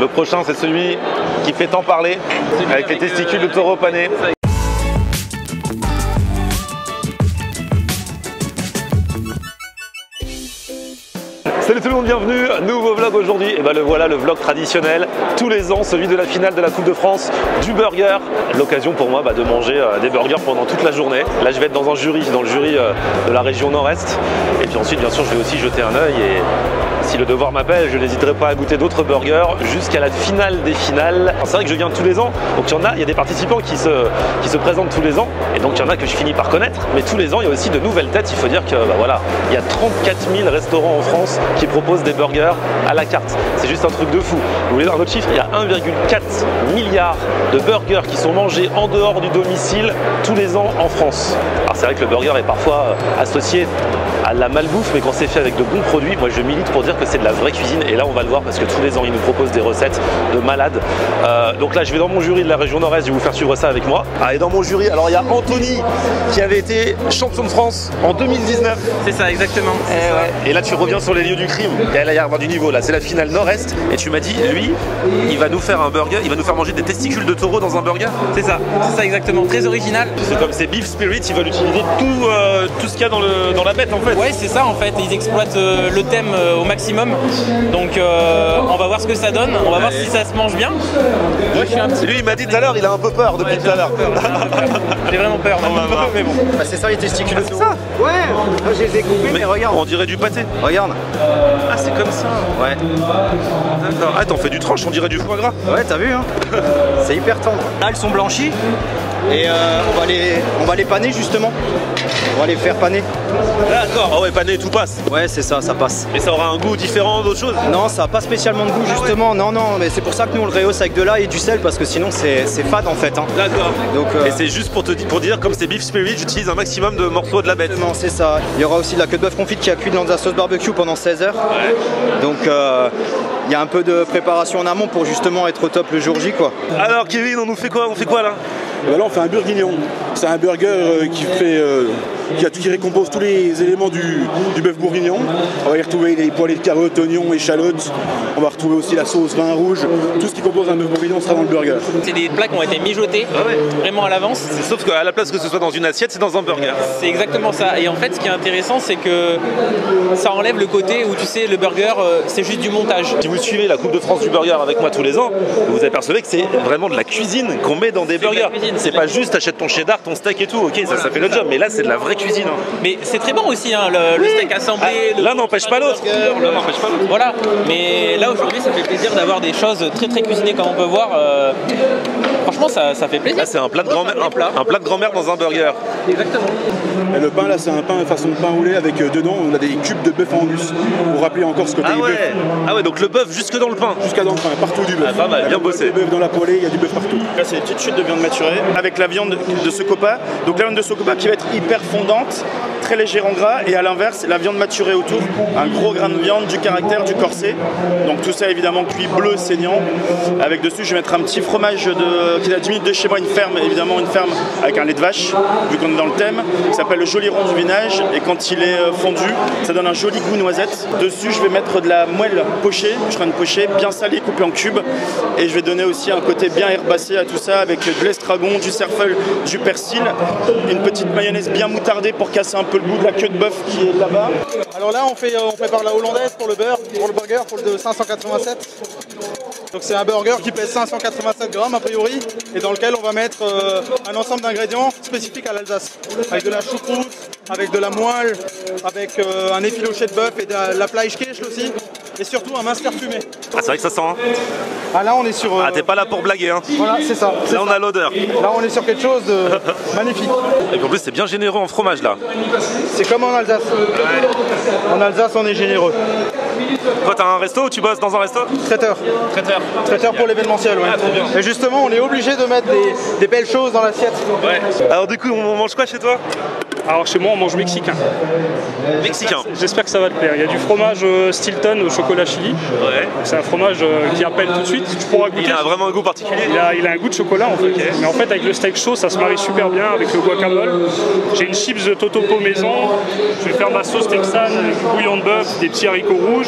Le prochain, c'est celui qui fait tant parler, avec les testicules de taureau pané. Salut tout le monde, bienvenue, nouveau vlog aujourd'hui. Et ben le voilà, le vlog traditionnel, tous les ans, celui de la finale de la Coupe de France, du burger. L'occasion pour moi de manger des burgers pendant toute la journée. Là je vais être dans un jury, dans le jury de la région nord-est. Et puis ensuite bien sûr je vais aussi jeter un œil et si le devoir m'appelle, je n'hésiterai pas à goûter d'autres burgers jusqu'à la finale des finales. C'est vrai que je viens tous les ans, donc il y a des participants qui se présentent tous les ans. Et donc il y en a que je finis par connaître. Mais tous les ans il y a aussi de nouvelles têtes. Il faut dire que voilà, il y a 34 000 restaurants en France qui proposent des burgers à la carte. C'est juste un truc de fou. Vous voulez un autre chiffre? Il y a 1,4 milliard de burgers qui sont mangés en dehors du domicile tous les ans en France. Alors c'est vrai que le burger est parfois associé à la malbouffe, mais quand c'est fait avec de bons produits, moi je milite pour dire que c'est de la vraie cuisine. Et là on va le voir parce que tous les ans ils nous proposent des recettes de malades. Donc là je vais dans mon jury de la région nord-est, je vais vous faire suivre ça avec moi. Ah, et dans mon jury, alors il y a Anthony qui avait été champion de France en 2019. C'est ça, exactement. Et là tu reviens sur les lieux du crime. Et là il y a du niveau, là c'est la finale nord-est. Et tu m'as dit, lui, il va nous faire un burger, il va nous faire manger des testicules de taureau dans un burger. C'est ça exactement, très original. C'est comme c'est Beef Spirit, ils veulent utiliser tout ce qu'il y a dans la bête en fait. Ouais, c'est ça en fait, ils exploitent le thème au maximum. Donc on va voir ce que ça donne, on va voir si ça se mange bien. Moi, je suis un petit... Lui il m'a dit tout à l'heure, il a un peu peur depuis tout à l'heure. J'ai vraiment peur, mais bon. Bah c'est ça les testicules de taureau. Ça. Ouais, moi je les ai coupés, mais regarde. On dirait du pâté. Regarde. Ah c'est comme ça. Ouais. D'accord. Ah t'en fais du tranche, on dirait du foie gras. Ouais, t'as vu hein. C'est hyper tendre. Là elles sont blanchies et on va les paner justement. On va les faire paner. D'accord, ah ouais, pané, tout passe. Ouais, c'est ça, ça passe. Et ça aura un goût différent d'autre chose? Non, ça n'a pas spécialement de goût justement. Non, mais c'est pour ça que nous on le rehausse avec de l'ail et du sel parce que sinon c'est fade en fait. Hein. D'accord. Donc, et c'est juste pour dire, comme c'est Beef Spirit, j'utilise un maximum de morceaux de la bête. Non, c'est ça. Il y aura aussi de la queue de bœuf confite qui a cuit dans de la sauce barbecue pendant 16 heures. Ouais. Donc il y a un peu de préparation en amont pour justement être au top le jour J quoi. Alors Kevin, on nous fait quoi? On fait quoi là? Là on fait un bourguignon. C'est un burger qui récompose tous les éléments du bœuf bourguignon. On va y retrouver les poêlées de carottes, oignons, échalotes. On va retrouver aussi la sauce, vin rouge. Tout ce qui compose un bœuf bourguignon sera dans le burger. C'est des plats qui ont été mijotés vraiment à l'avance. Sauf qu'à la place que ce soit dans une assiette, c'est dans un burger. C'est exactement ça. Et en fait, ce qui est intéressant, c'est que ça enlève le côté où tu sais, le burger, c'est juste du montage. Si vous suivez la Coupe de France du burger avec moi tous les ans, vous apercevez que c'est vraiment de la cuisine qu'on met dans des burgers. C'est pas juste t'achètes ton cheddar, ton steak et tout. Ok, ça fait le job. Mais là, c'est de la vraie cuisine. Hein. Mais c'est très bon aussi, hein, le steak assemblé. L'un n'empêche pas l'autre. L'un n'empêche pas l'autre. Voilà. Mais là aujourd'hui, ça fait plaisir d'avoir des choses très très cuisinées comme on peut voir. Franchement, ça fait plaisir. Là, c'est un plat de grand-mère, un plat de grand-mère dans un burger. Exactement. Et le pain là, c'est un pain façon de pain au lait avec dedans on a des cubes de bœuf en angus. Pour rappeler encore ce côté du bœuf. Ah ouais, donc le bœuf jusque dans le pain. Jusqu'à dans le pain, partout du bœuf. Ah, pas mal, bien bossé. Il y a du bœuf dans la poêlée, il y a du bœuf partout. Là, c'est des petites chutes de viande maturée avec la viande de Socopa. Donc la viande de Socopa qui va être hyper fondante, très légère en gras, et à l'inverse, la viande maturée autour, un gros grain de viande, du caractère, du corset. Donc tout ça évidemment cuit bleu, saignant. Avec dessus, je vais mettre un petit fromage qui est à 10 minutes de chez moi, une ferme, évidemment une ferme avec un lait de vache, vu qu'on est dans le thème, qui s'appelle le joli rond du vinage. Et quand il est fondu, ça donne un joli goût noisette. Dessus, je vais mettre de la moelle pochée, je ferai une pochée bien salée, coupée en cubes. Et je vais donner aussi un côté bien herbacé à tout ça, avec de l'estragon, du cerfeuil, du persil, une petite mayonnaise bien moutardée pour casser un peu le goût de la queue de bœuf qui est là-bas. Alors là, on prépare la hollandaise pour le burger, pour le de 587. Donc c'est un burger qui pèse 587 grammes a priori, et dans lequel on va mettre un ensemble d'ingrédients spécifiques à l'Alsace, avec de la choucroute, avec de la moelle, avec un effiloché de bœuf et de la Fleischkäse aussi, et surtout un mince fumé. Ah c'est vrai que ça sent. Hein. Ah là on est sur... Ah t'es pas là pour blaguer hein. Voilà, c'est ça. Là on a l'odeur. Là on est sur quelque chose de magnifique. Et puis en plus c'est bien généreux en fromage là. C'est comme en Alsace. Ouais. En Alsace on est généreux. Toi t'as un resto ou tu bosses dans un resto? Traiteur. Traiteur pour l'événementiel, ouais. Ah, et justement on est obligé de mettre des belles choses dans l'assiette. Ouais. Alors du coup on mange quoi chez toi? Alors chez moi on mange mexicain. Mexicain. J'espère que ça va te plaire. Il y a du fromage Stilton au chocolat chili. Ouais. C'est un fromage qui appelle tout de suite. Tu pourras goûter. Il a vraiment un goût particulier. Il a un goût de chocolat en fait. Okay. Mais en fait avec le steak chaud ça se marie super bien avec le guacamole. J'ai une chips de totopo maison. Je vais faire ma sauce texane avec du bouillon de bœuf, des petits haricots rouges.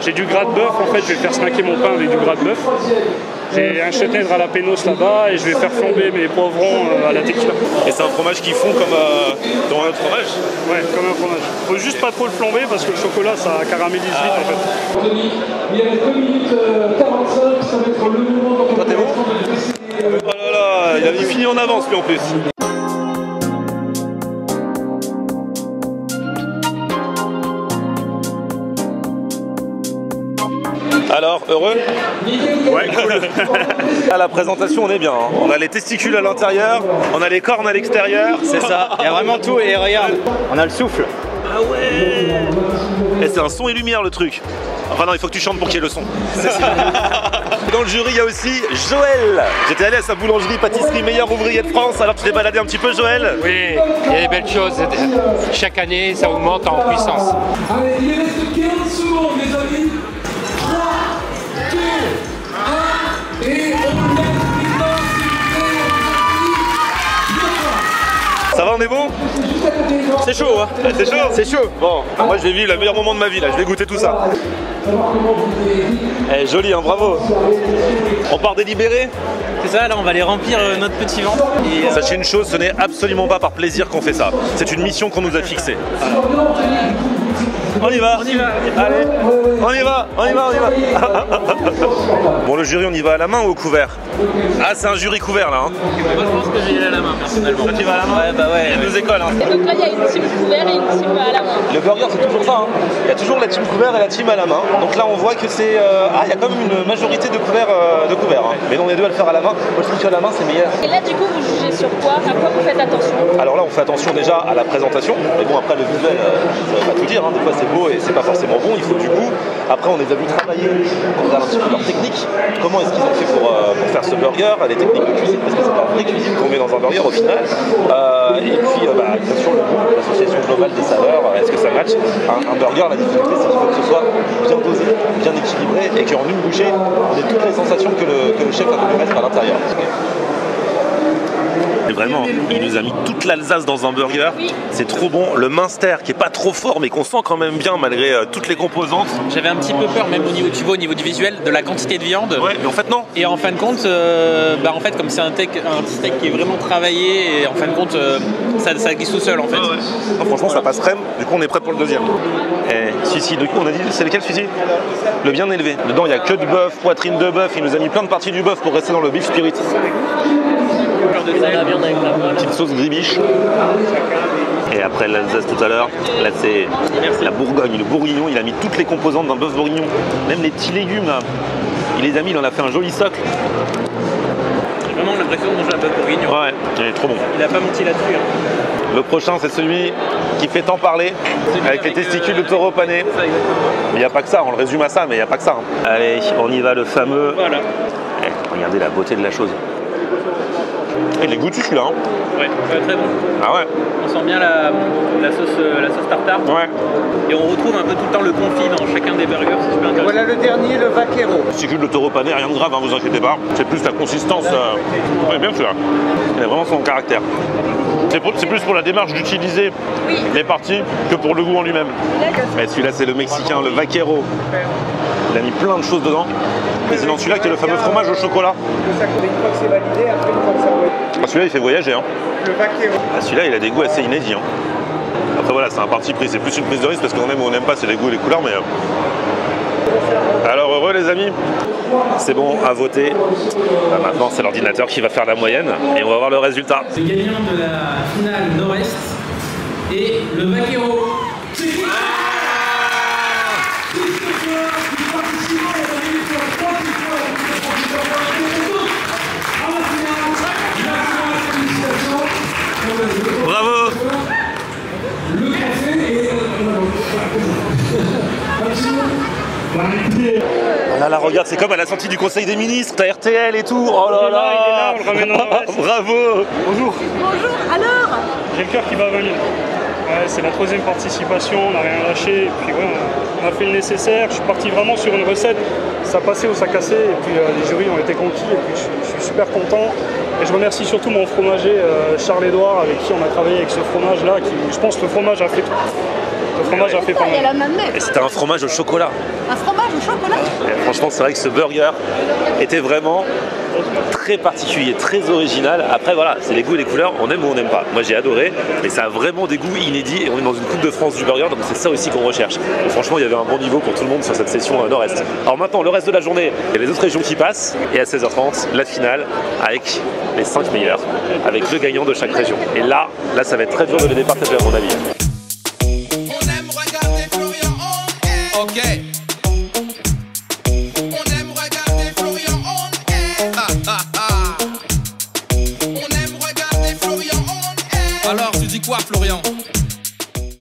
J'ai du gras de bœuf, en fait, je vais faire snacker mon pain avec du gras de bœuf. J'ai un chèvre à la pénos là-bas et je vais faire flamber mes poivrons à la tequila. Et c'est un fromage qui fond comme dans un autre fromage? Ouais, comme un fromage. Faut juste pas trop le flamber parce que le chocolat ça caramélise vite en fait. Il y a 2 minutes 45, ça va être le moment. Toi t'es bon? Oh là là, il avait fini en avance lui en plus. Alors, heureux? Ouais, cool. À la présentation, on est bien. Hein. On a les testicules à l'intérieur, on a les cornes à l'extérieur. C'est ça, il y a vraiment tout et regarde, on a le souffle. Ah ouais. Et c'est un son et lumière le truc. Enfin non, il faut que tu chantes pour qu'il y ait le son. Dans le jury, il y a aussi Joël. J'étais allé à sa boulangerie, pâtisserie, meilleur ouvrier de France. Alors tu t'es baladé un petit peu, Joël? Oui, il y a des belles choses. Chaque année, ça augmente en puissance. Allez, il reste 15 secondes, les amis. 3, 2, 1, et on laisse Ça va, on est bon? C'est chaud, hein? C'est chaud? C'est chaud. Bon, moi je vais vivre le meilleur moment de ma vie là, je vais goûter tout ça. Eh, joli, hein, bravo. On part délibéré? C'est ça, là on va aller remplir notre petit ventre. Et, Sachez une chose, ce n'est absolument pas par plaisir qu'on fait ça. C'est une mission qu'on nous a fixée. On y va. on y va. Allez, on y va, on y va, on y va. Bon, le jury, on y va à la main ou au couvert? Ah, c'est un jury couvert là. Hein. Moi je pense que je vais y aller à la main personnellement. Toi, tu vas à la main? Ouais, bah ouais. Il y a deux écoles. Hein. Donc là, il y a une team couvert et une team à la main. Le burger, c'est toujours ça. Hein. Il y a toujours la team couvert et la team à la main. Donc là, on voit que c'est. Ah, il y a quand même une majorité de couverts. Hein. Mais non, on est deux à le faire à la main. Moi, je trouve qu'à la main, c'est meilleur. Et là, du coup, vous jugez sur quoi? À quoi vous faites attention? Alors là, on fait attention déjà à la présentation. Mais bon, après, le visuel, ça va pas tout dire. Hein. Des fois, c'est beau et c'est pas forcément bon. Il faut du goût. Après, on les a vus travailler. On regarde un petit peu leur technique. Comment est-ce qu'ils ont fait pour faire ce burger? Les techniques de cuisine, parce que c'est pas la vraie cuisine qu'on met dans un burger au final. Et puis, bien sûr, le goût, l'association globale des saveurs. Est-ce que ça match? Un burger, la difficulté, c'est qu'il faut que ce soit bien dosé, bien équilibré et qu'en une bouchée, on ait toutes les sensations que le chef a voulu mettre à l'intérieur. Et vraiment, il nous a mis toute l'Alsace dans un burger. Oui. C'est trop bon. Le Münster qui est pas trop fort mais qu'on sent quand même bien malgré toutes les composantes. J'avais un petit peu peur, même au niveau, tu vois, au niveau du visuel, de la quantité de viande. Ouais, mais en fait non. Et en fin de compte, en fait, comme c'est un steak qui est vraiment travaillé, et en fin de compte, ça glisse tout seul en fait. Ouais. Non, franchement, ça passe crème. Du coup, on est prêt pour le deuxième. Et si, du coup, on a dit, c'est lequel celui-ci? Le bien élevé. Dedans, il y a que de bœuf, poitrine de bœuf. Il nous a mis plein de parties du bœuf pour rester dans le beef spirit. Petite sauce gribiche. Et après l'Alsace tout à l'heure, là c'est la Bourgogne, le bourguignon, il a mis toutes les composantes d'un bœuf bourguignon. Même les petits légumes là, il les a mis, il en a fait un joli socle. J'ai vraiment l'impression de manger un bœuf bourguignon. Ouais, il est trop bon. Il a pas menti là-dessus. Hein. Le prochain c'est celui qui fait tant parler, avec les testicules de taureau pané. Il n'y a pas que ça, on le résume à ça, mais il n'y a pas que ça. Hein. Allez, on y va, le fameux. Voilà. Regardez la beauté de la chose. Il est goûtu celui-là. Hein. Ouais, très bon. Ah ouais. On sent bien la sauce tartare. Ouais. Et on retrouve un peu tout le temps le confit dans chacun des burgers, c'est super intéressant. Voilà le dernier, le vaquero. Testicule de taureau pané, rien de grave, hein, vous inquiétez pas. C'est plus la consistance. Ouais, bien celui-là. Il a vraiment son caractère. C'est plus pour la démarche d'utiliser les parties que pour le goût en lui-même. Mais celui-là, c'est le mexicain, le vaquero. Il a mis plein de choses dedans. Et c'est dans celui-là qu'il y a le fameux fromage au chocolat. Une fois que c'est validé, après une fois que ça va être... Ah, celui-là, il fait voyager. Hein. Le vaquero. Ah, celui-là, il a des goûts assez inédits. Hein. Après, voilà, c'est un parti pris. C'est plus une prise de risque parce qu'on aime ou on n'aime pas, c'est les goûts et les couleurs. Mais alors, heureux, les amis? C'est bon, à voter. Maintenant, c'est l'ordinateur qui va faire la moyenne et on va voir le résultat. Le gagnant de la finale Nord-Est est le vaquero. Bravo! Ah là, regarde, c'est comme à la sortie du Conseil des ministres, t'as RTL et tout. Oh là là! Il est là, on le ramène dans la veste. Bravo! Bonjour. Bonjour, alors? J'ai le cœur qui bat à 20 000. Ouais, c'est la 3e participation, on n'a rien lâché. Et puis ouais, on a fait le nécessaire. Je suis parti vraiment sur une recette. Ça passait ou ça cassait. Et puis les jurys ont été conquis. Et puis je suis super content. Et je remercie surtout mon fromager Charles-Édouard avec qui on a travaillé avec ce fromage-là. Je pense que le fromage a fait tout. Le fromage a fait pas Il y a mal. la main de maître. Et c'était un fromage au chocolat. Un fromage au chocolat. Et franchement, c'est vrai que ce burger était vraiment très particulier, très original. Après, voilà, c'est les goûts et les couleurs, on aime ou on n'aime pas. Moi, j'ai adoré, mais ça a vraiment des goûts inédits et on est dans une Coupe de France du burger, donc c'est ça aussi qu'on recherche. Et franchement, il y avait un bon niveau pour tout le monde sur cette session nord-est. Alors maintenant, le reste de la journée, il y a les autres régions qui passent et à 16h30, la finale avec les 5 meilleurs, avec le gagnant de chaque région. Et là, ça va être très dur de les départager à mon avis. Ok. On aime regarder Florian on air. On aime regarder Florian on air. Alors tu dis quoi Florian?